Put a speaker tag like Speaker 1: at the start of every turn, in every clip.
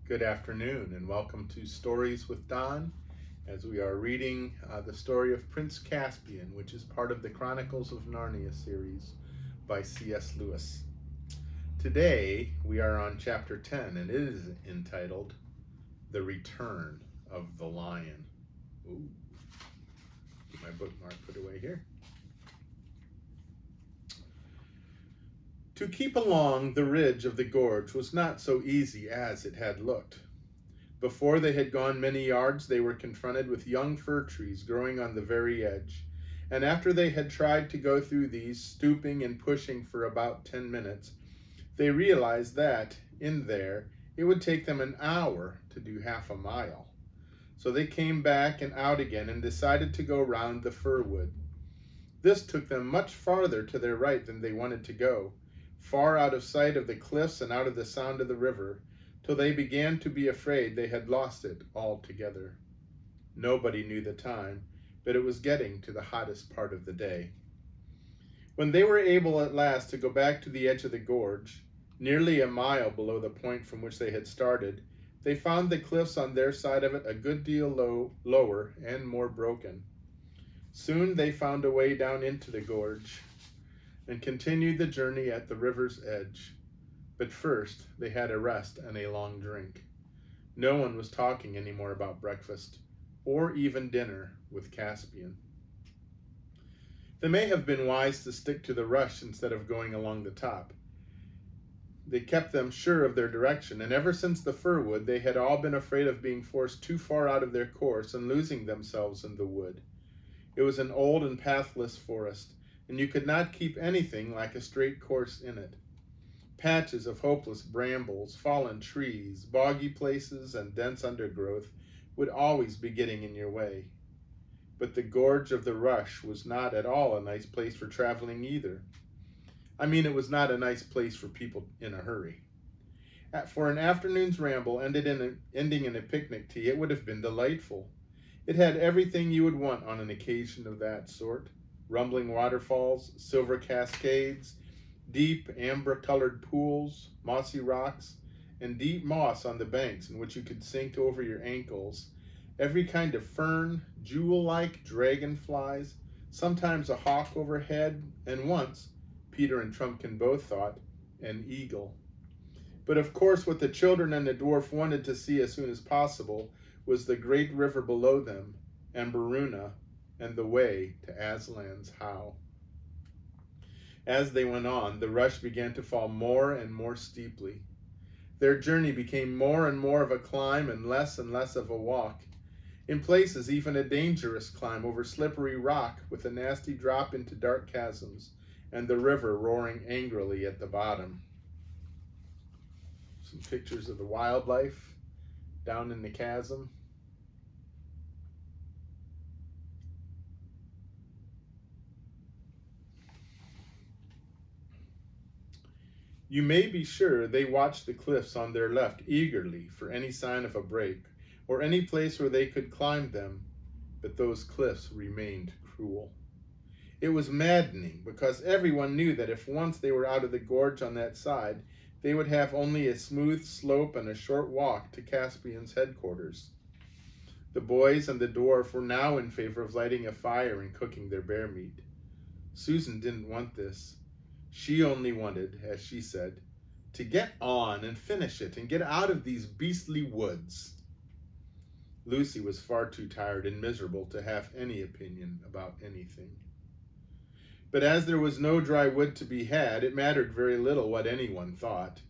Speaker 1: Good afternoon and welcome to Stories with Don, as we are reading the story of Prince Caspian, which is part of the Chronicles of Narnia series by C.S. Lewis. Today we are on chapter 10 and it is entitled The Return of the Lion. Ooh. Get my bookmark put away here. To keep along the ridge of the gorge was not so easy as it had looked. Before they had gone many yards, they were confronted with young fir trees growing on the very edge, and after they had tried to go through these, stooping and pushing for about 10 minutes, they realized that, in there, it would take them an hour to do half a mile. So they came back and out again and decided to go round the fir wood. This took them much farther to their right than they wanted to go, far out of sight of the cliffs and out of the sound of the river, till they began to be afraid they had lost it altogether. Nobody knew the time, but it was getting to the hottest part of the day. When they were able at last to go back to the edge of the gorge, nearly a mile below the point from which they had started, they found the cliffs on their side of it a good deal lower and more broken. Soon they found a way down into the gorge and continued the journey at the river's edge. But first, they had a rest and a long drink. No one was talking anymore about breakfast, or even dinner with Caspian. They may have been wise to stick to the rush instead of going along the top. They kept them sure of their direction, and ever since the fir wood, they had all been afraid of being forced too far out of their course and losing themselves in the wood. It was an old and pathless forest, and you could not keep anything like a straight course in it. Patches of hopeless brambles, fallen trees, boggy places, and dense undergrowth would always be getting in your way. But the gorge of the Rush was not at all a nice place for traveling either. I mean, it was not a nice place for people in a hurry. For an afternoon's ramble ending in a picnic tea, it would have been delightful. It had everything you would want on an occasion of that sort. Rumbling waterfalls, silver cascades, deep amber-colored pools, mossy rocks, and deep moss on the banks in which you could sink over your ankles, every kind of fern, jewel-like dragonflies, sometimes a hawk overhead, and once, Peter and Trumpkin both thought, an eagle. But of course what the children and the dwarf wanted to see as soon as possible was the great river below them, and Baruna, and the way to Aslan's How. As they went on, the rush began to fall more and more steeply. Their journey became more and more of a climb and less of a walk. In places, even a dangerous climb over slippery rock with a nasty drop into dark chasms, and the river roaring angrily at the bottom. Some pictures of the wildlife down in the chasm. You may be sure they watched the cliffs on their left eagerly for any sign of a break, or any place where they could climb them, but those cliffs remained cruel. It was maddening, because everyone knew that if once they were out of the gorge on that side, they would have only a smooth slope and a short walk to Caspian's headquarters. The boys and the dwarf were now in favor of lighting a fire and cooking their bear meat. Susan didn't want this. She only wanted, as she said, to get on and finish it and get out of these beastly woods. Lucy was far too tired and miserable to have any opinion about anything. But as there was no dry wood to be had, it mattered very little what anyone thought.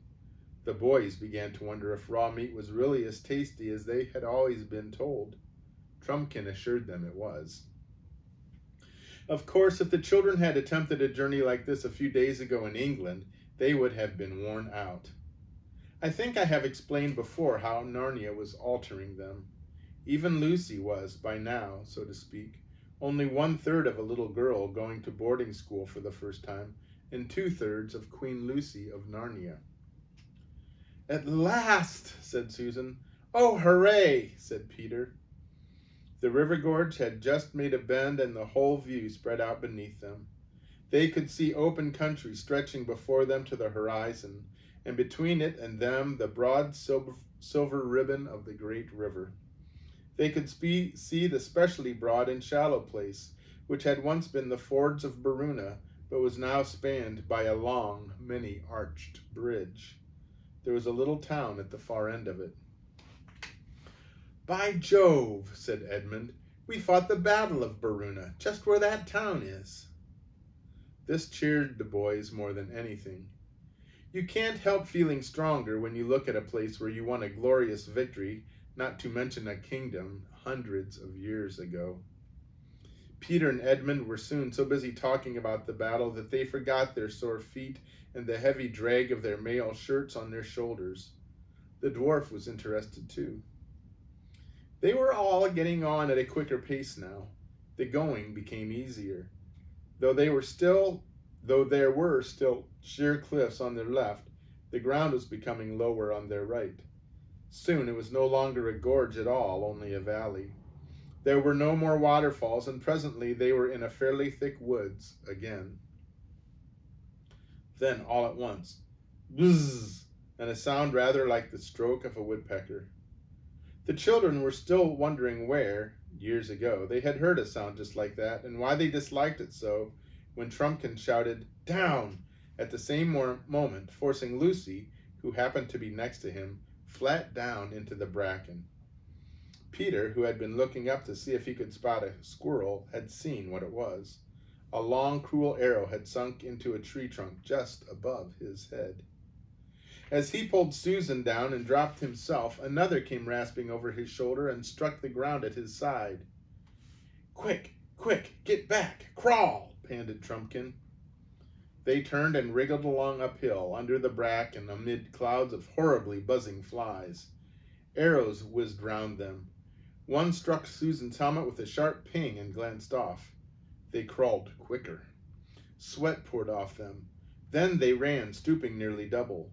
Speaker 1: The boys began to wonder if raw meat was really as tasty as they had always been told. Trumpkin assured them it was. Of course, if the children had attempted a journey like this a few days ago in England, they would have been worn out. I think I have explained before how Narnia was altering them. Even Lucy was, by now, so to speak, only 1/3 of a little girl going to boarding school for the first time, and 2/3 of Queen Lucy of Narnia. "At last," said Susan. "Oh, hooray," said Peter. The river gorge had just made a bend and the whole view spread out beneath them. They could see open country stretching before them to the horizon, and between it and them the broad silver ribbon of the great river. They could see the specially broad and shallow place, which had once been the fords of Baruna, but was now spanned by a long, many-arched bridge. There was a little town at the far end of it. "By Jove," said Edmund, "we fought the Battle of Baruna, just where that town is." This cheered the boys more than anything. You can't help feeling stronger when you look at a place where you won a glorious victory, not to mention a kingdom, hundreds of years ago. Peter and Edmund were soon so busy talking about the battle that they forgot their sore feet and the heavy drag of their mail shirts on their shoulders. The dwarf was interested too. They were all getting on at a quicker pace now. The going became easier. Though there were still sheer cliffs on their left, the ground was becoming lower on their right. Soon it was no longer a gorge at all, only a valley. There were no more waterfalls, and presently they were in a fairly thick woods again. Then, all at once, buzz, and a sound rather like the stroke of a woodpecker. The children were still wondering where, years ago, they had heard a sound just like that, and why they disliked it so, when Trumpkin shouted, "Down!" at the same moment, forcing Lucy, who happened to be next to him, flat down into the bracken. Peter, who had been looking up to see if he could spot a squirrel, had seen what it was. A long, cruel arrow had sunk into a tree trunk just above his head. As he pulled Susan down and dropped himself, another came rasping over his shoulder and struck the ground at his side. "Quick, quick, get back, crawl!" panted Trumpkin. They turned and wriggled along uphill, under the bracken, amid clouds of horribly buzzing flies. Arrows whizzed round them. One struck Susan's helmet with a sharp ping and glanced off. They crawled quicker. Sweat poured off them. Then they ran, stooping nearly double.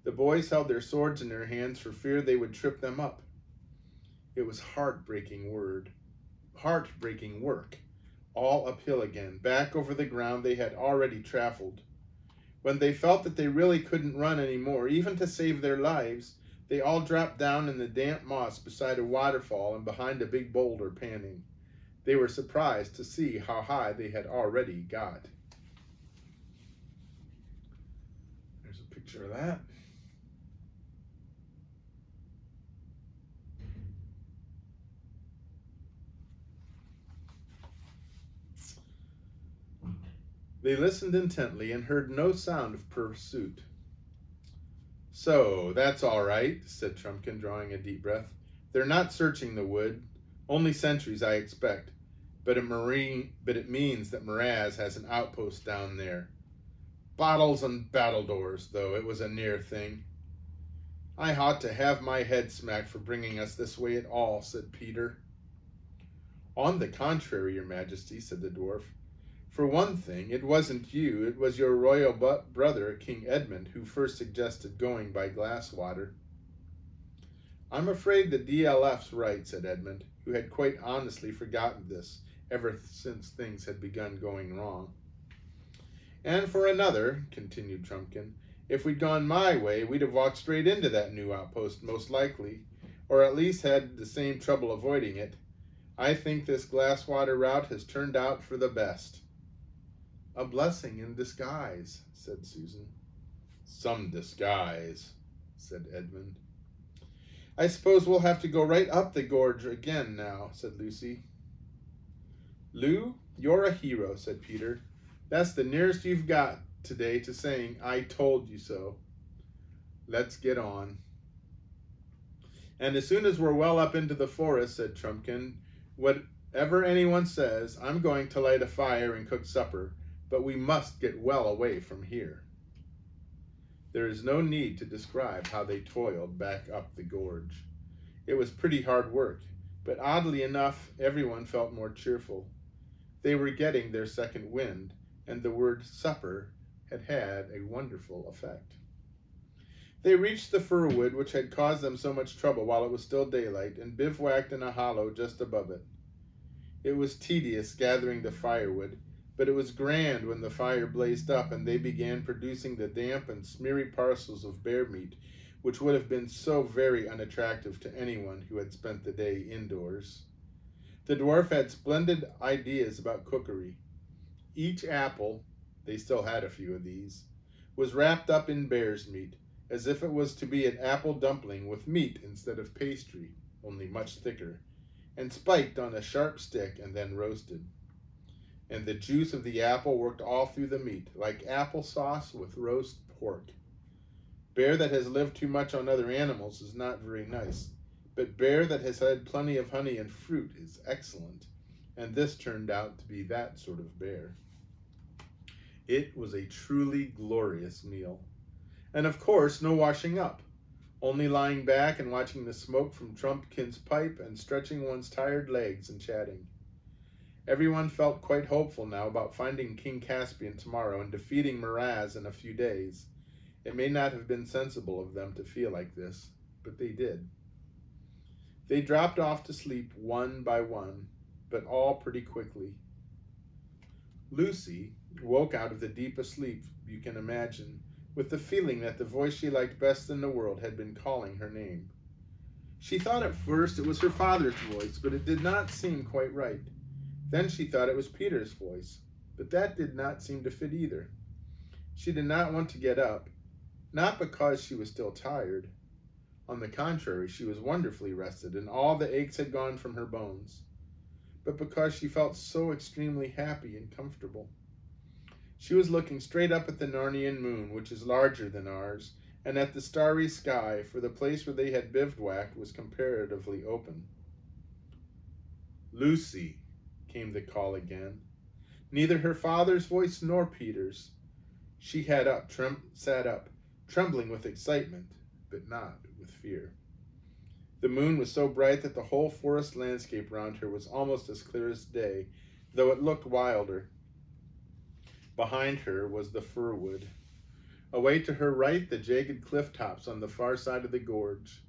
Speaker 1: The boys held their swords in their hands for fear they would trip them up. It was heartbreaking work. All uphill again, back over the ground they had already traveled. When they felt that they really couldn't run any more, even to save their lives, they all dropped down in the damp moss beside a waterfall and behind a big boulder, panting. They were surprised to see how high they had already got. There's a picture of that. They listened intently and heard no sound of pursuit. "So, that's all right," said Trumpkin, drawing a deep breath. "They're not searching the wood. Only sentries, I expect. But it means that Miraz has an outpost down there. Bottles and battledores, though. It was a near thing." "I ought to have my head smacked for bringing us this way at all," said Peter. "On the contrary, your majesty," said the dwarf. "For one thing, it wasn't you, it was your royal brother, King Edmund, who first suggested going by Glasswater." "I'm afraid the DLF's right," said Edmund, who had quite honestly forgotten this, ever since things had begun going wrong. "And for another," continued Trumpkin, "if we'd gone my way, we'd have walked straight into that new outpost, most likely, or at least had the same trouble avoiding it. I think this Glasswater route has turned out for the best." "A blessing in disguise," said Susan. "Some disguise," said Edmund. "I suppose we'll have to go right up the gorge again now," said Lucy. "Lou, you're a hero," said Peter. "That's the nearest you've got today to saying, 'I told you so.' Let's get on." "And as soon as we're well up into the forest," said Trumpkin, "whatever anyone says, I'm going to light a fire and cook supper. But we must get well away from here." There is no need to describe how they toiled back up the gorge. It was pretty hard work, but oddly enough, everyone felt more cheerful. They were getting their second wind, and the word supper had had a wonderful effect. They reached the fir wood which had caused them so much trouble while it was still daylight, and bivouacked in a hollow just above it. It was tedious gathering the firewood, But it was grand when the fire blazed up and they began producing the damp and smeary parcels of bear meat, which would have been so very unattractive to anyone who had spent the day indoors. The dwarf had splendid ideas about cookery. Each apple, they still had a few of these, was wrapped up in bear's meat, as if it was to be an apple dumpling with meat instead of pastry, only much thicker, and spiked on a sharp stick and then roasted. And the juice of the apple worked all through the meat, like applesauce with roast pork. Bear that has lived too much on other animals is not very nice, but bear that has had plenty of honey and fruit is excellent, and this turned out to be that sort of bear. It was a truly glorious meal. And of course, no washing up, only lying back and watching the smoke from Trumpkin's pipe and stretching one's tired legs and chatting. Everyone felt quite hopeful now about finding King Caspian tomorrow and defeating Miraz in a few days. It may not have been sensible of them to feel like this, but they did. They dropped off to sleep one by one, but all pretty quickly. Lucy woke out of the deepest sleep you can imagine, with the feeling that the voice she liked best in the world had been calling her name. She thought at first it was her father's voice, but it did not seem quite right. Then she thought it was Peter's voice, but that did not seem to fit either. She did not want to get up, not because she was still tired. On the contrary, she was wonderfully rested, and all the aches had gone from her bones, but because she felt so extremely happy and comfortable. She was looking straight up at the Narnian moon, which is larger than ours, and at the starry sky, for the place where they had bivouacked was comparatively open. "Lucy," came the call again. Neither her father's voice nor Peter's. She sat up, trembling with excitement, but not with fear. The moon was so bright that the whole forest landscape round her was almost as clear as day, though it looked wilder. Behind her was the fir wood. Away to her right, the jagged cliff tops on the far side of the gorge.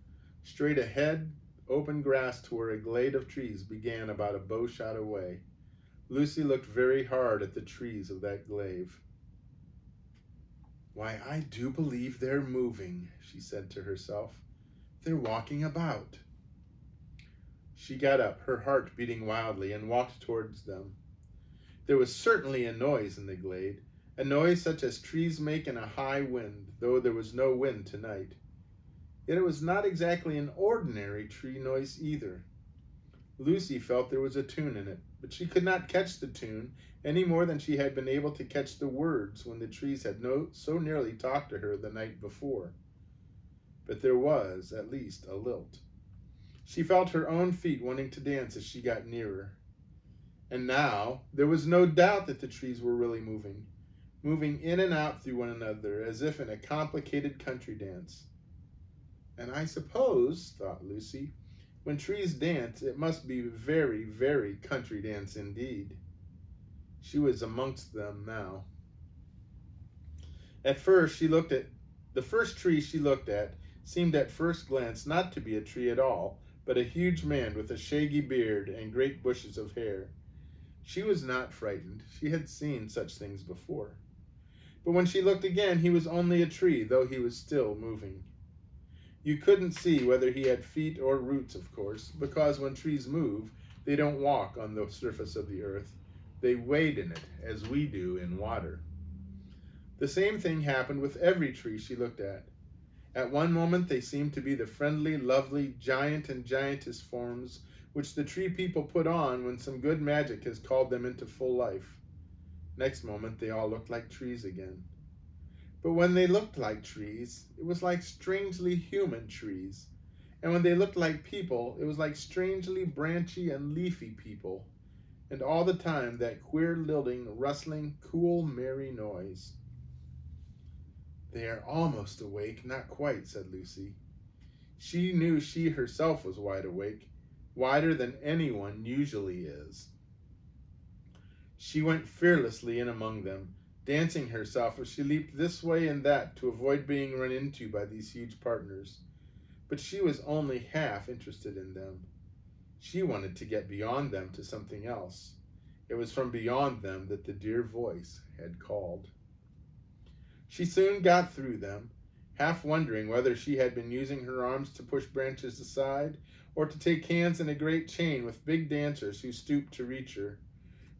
Speaker 1: Straight ahead, open grass to where a glade of trees began about a bow shot away. Lucy looked very hard at the trees of that glade. "Why, I do believe they're moving," she said to herself. "They're walking about." She got up, her heart beating wildly, and walked towards them. There was certainly a noise in the glade, a noise such as trees make in a high wind, though there was no wind tonight. Yet it was not exactly an ordinary tree noise either. Lucy felt there was a tune in it, but she could not catch the tune any more than she had been able to catch the words when the trees had so nearly talked to her the night before. But there was, at least, a lilt. She felt her own feet wanting to dance as she got nearer. And now there was no doubt that the trees were really moving in and out through one another as if in a complicated country dance. And I suppose, thought Lucy, when trees dance, it must be very, very country dance indeed. She was amongst them now. The first tree she looked at seemed at first glance not to be a tree at all, but a huge man with a shaggy beard and great bushes of hair. She was not frightened. She had seen such things before. But when she looked again, he was only a tree, though he was still moving. You couldn't see whether he had feet or roots, of course, because when trees move, they don't walk on the surface of the earth. They wade in it, as we do in water. The same thing happened with every tree she looked at. At one moment they seemed to be the friendly, lovely giant and giantess forms which the tree people put on when some good magic has called them into full life. Next moment they all looked like trees again. But when they looked like trees, it was like strangely human trees. And when they looked like people, it was like strangely branchy and leafy people. And all the time that queer, lilting, rustling, cool, merry noise. "They are almost awake, not quite," said Lucy. She knew she herself was wide awake, wider than anyone usually is. She went fearlessly in among them, dancing herself as she leaped this way and that to avoid being run into by these huge partners. But she was only half interested in them. She wanted to get beyond them to something else. It was from beyond them that the dear voice had called. She soon got through them, half wondering whether she had been using her arms to push branches aside or to take hands in a great chain with big dancers who stooped to reach her.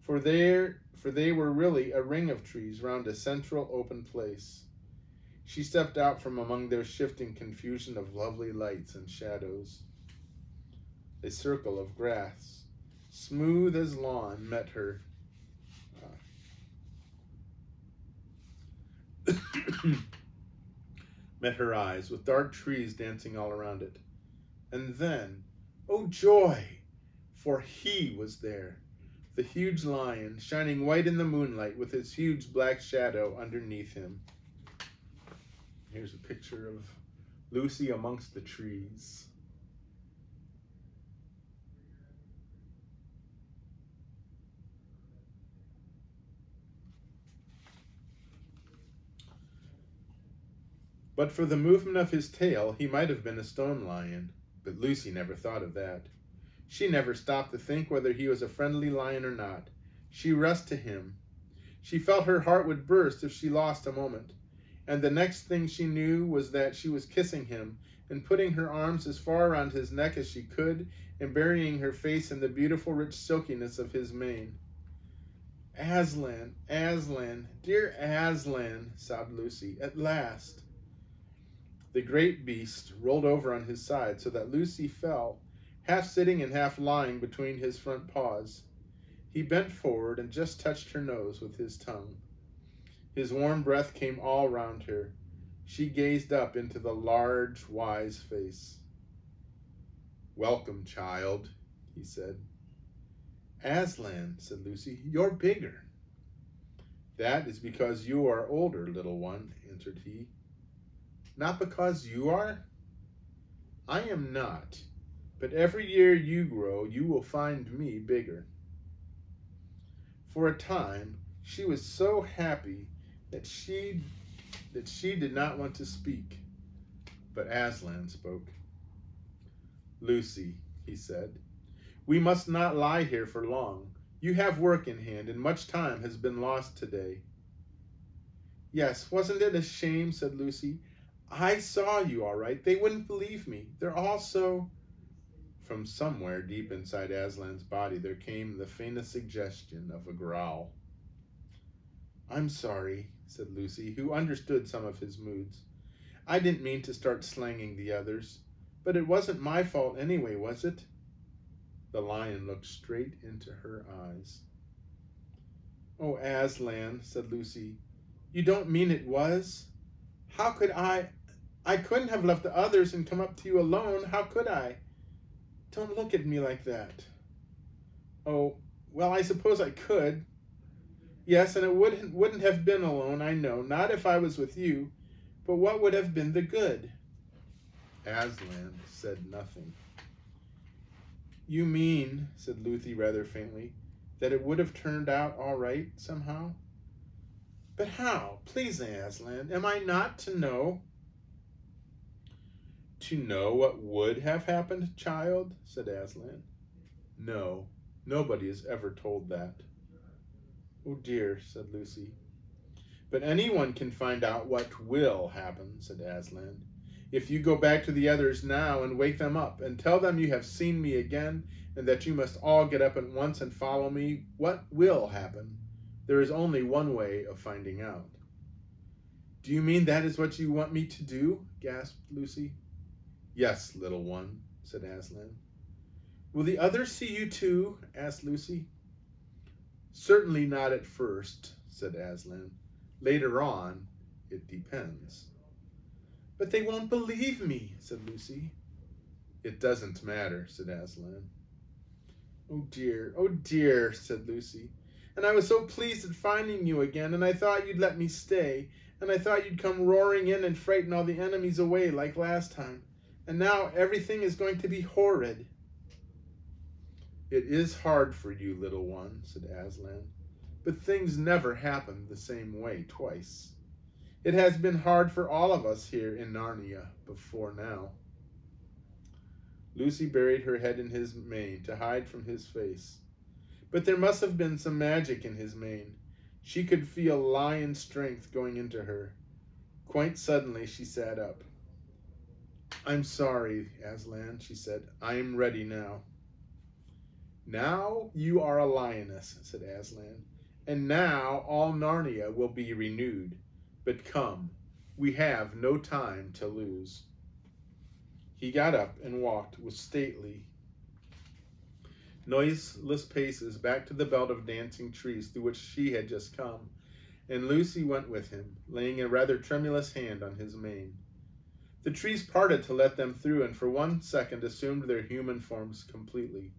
Speaker 1: For they were really a ring of trees round a central open place. She stepped out from among their shifting confusion of lovely lights and shadows. A circle of grass, smooth as lawn, met her. Met her eyes, with dark trees dancing all around it. And then, oh joy! For he was there, the huge lion, shining white in the moonlight with his huge black shadow underneath him. Here's a picture of Lucy amongst the trees. But for the movement of his tail, he might have been a stone lion, but Lucy never thought of that. She never stopped to think whether he was a friendly lion or not. She rushed to him. She felt her heart would burst if she lost a moment, and the next thing she knew was that she was kissing him and putting her arms as far around his neck as she could and burying her face in the beautiful rich silkiness of his mane. Aslan, Aslan, dear Aslan, sobbed Lucy, at last. The great beast rolled over on his side so that Lucy fell, half sitting and half lying between his front paws. He bent forward and just touched her nose with his tongue. His warm breath came all round her. She gazed up into the large, wise face. "Welcome, child," he said. "Aslan," said Lucy, "you're bigger." "That is because you are older, little one," answered he. "Not because you are?" "I am not, but every year you grow, you will find me bigger." For a time, she was so happy that she did not want to speak. But Aslan spoke. "Lucy," he said, "we must not lie here for long. You have work in hand, and much time has been lost today." "Yes, wasn't it a shame?" said Lucy. "I saw you all right. They wouldn't believe me. They're all so—" From somewhere deep inside Aslan's body there came the faintest suggestion of a growl. "I'm sorry," said Lucy, who understood some of his moods. "I didn't mean to start slanging the others. But it wasn't my fault anyway, was it?" The lion looked straight into her eyes. "Oh, Aslan," said Lucy, "you don't mean it was? How could I couldn't have left the others and come up to you alone. How could I? Don't look at me like that." "Oh, well, I suppose I could. Yes, and it wouldn't have been alone, I know, not if I was with you. But what would have been the good?" Aslan said nothing. "You mean," said Lucy rather faintly, "that it would have turned out all right somehow?" "But how? Please, Aslan, am I not to know?" "To know what would have happened, child?" said Aslan. "No, nobody is ever told that." "Oh dear," said Lucy. "But anyone can find out what will happen," said Aslan. "If you go back to the others now and wake them up and tell them you have seen me again and that you must all get up at once and follow me, what will happen? There is only one way of finding out." "Do you mean that is what you want me to do?" gasped Lucy. "Yes, little one," said Aslan. "Will the others see you too?" asked Lucy. "Certainly not at first," said Aslan. "Later on, it depends." "But they won't believe me," said Lucy. "It doesn't matter," said Aslan. Oh dear," said Lucy. "And I was so pleased at finding you again, and I thought you'd let me stay, and I thought you'd come roaring in and frighten all the enemies away like last time. And now everything is going to be horrid." "It is hard for you, little one," said Aslan, "but things never happen the same way twice. It has been hard for all of us here in Narnia before now." Lucy buried her head in his mane to hide from his face. But there must have been some magic in his mane. She could feel lion strength going into her. Quite suddenly she sat up. "I'm sorry, Aslan," she said. "I am ready now." "Now you are a lioness," said Aslan, "and now all Narnia will be renewed. But come, we have no time to lose." He got up and walked with stately, noiseless paces back to the belt of dancing trees through which she had just come, and Lucy went with him, laying a rather tremulous hand on his mane. The trees parted to let them through, and for 1 second assumed their human forms completely.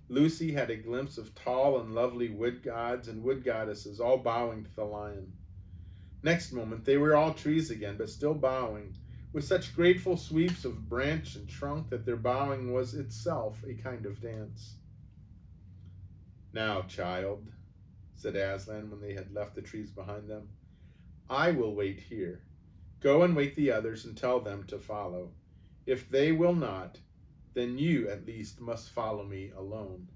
Speaker 1: Lucy had a glimpse of tall and lovely wood gods and wood goddesses all bowing to the lion. Next moment they were all trees again, but still bowing, with such grateful sweeps of branch and trunk that their bowing was itself a kind of dance. "Now, child," said Aslan when they had left the trees behind them, "I will wait here. Go and wake the others and tell them to follow. If they will not, then you at least must follow me alone."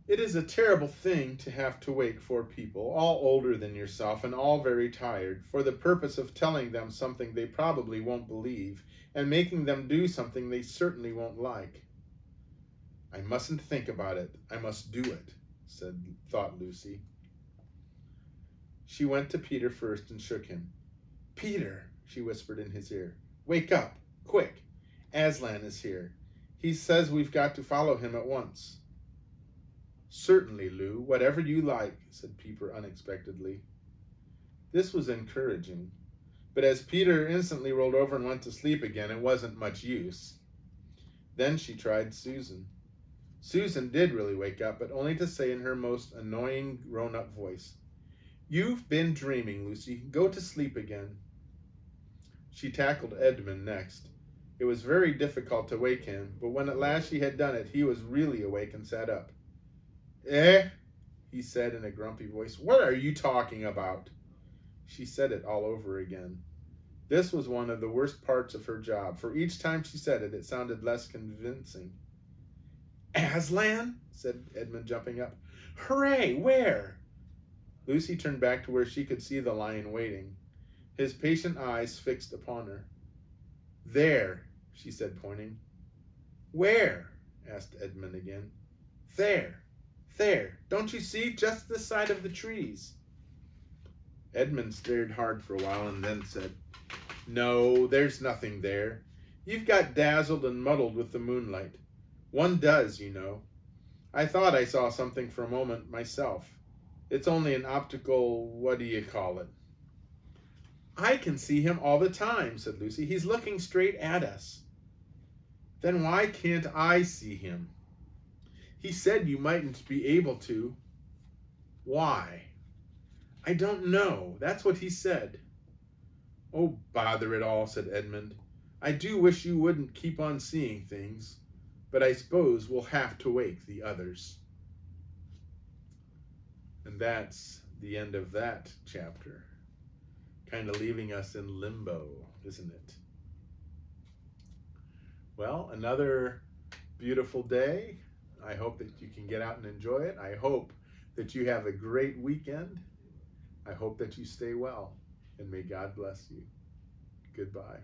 Speaker 1: It is a terrible thing to have to wake 4 people, all older than yourself and all very tired, for the purpose of telling them something they probably won't believe and making them do something they certainly won't like. "I mustn't think about it. I must do it," thought Lucy. She went to Peter first and shook him. "Peter," she whispered in his ear, "wake up, quick. Aslan is here. He says we've got to follow him at once." "Certainly, Lou, whatever you like," said Peter unexpectedly. This was encouraging, but as Peter instantly rolled over and went to sleep again, it wasn't much use. Then she tried Susan. Susan did really wake up, but only to say in her most annoying grown-up voice, "You've been dreaming, Lucy. Go to sleep again." She tackled Edmund next. It was very difficult to wake him, but when at last she had done it, he was really awake and sat up. "Eh?" he said in a grumpy voice. "What are you talking about?" She said it all over again. This was one of the worst parts of her job, for each time she said it, it sounded less convincing. "Aslan?" said Edmund, jumping up. "Hooray! Where?" Lucy turned back to where she could see the lion waiting, his patient eyes fixed upon her. "There," she said, pointing. "Where?" asked Edmund again. "There. There. Don't you see? Just this side of the trees." Edmund stared hard for a while and then said, "No, there's nothing there. You've got dazzled and muddled with the moonlight. One does, you know. I thought I saw something for a moment myself. It's only an optical, what do you call it?" "I can see him all the time," said Lucy. "He's looking straight at us." "Then why can't I see him?" "He said you mightn't be able to." "Why?" "I don't know. That's what he said." "Oh, bother it all," said Edmund. "I do wish you wouldn't keep on seeing things, but I suppose we'll have to wake the others." And that's the end of that chapter. Kind of leaving us in limbo, isn't it? Well, another beautiful day. I hope that you can get out and enjoy it. I hope that you have a great weekend. I hope that you stay well, and may God bless you. Goodbye.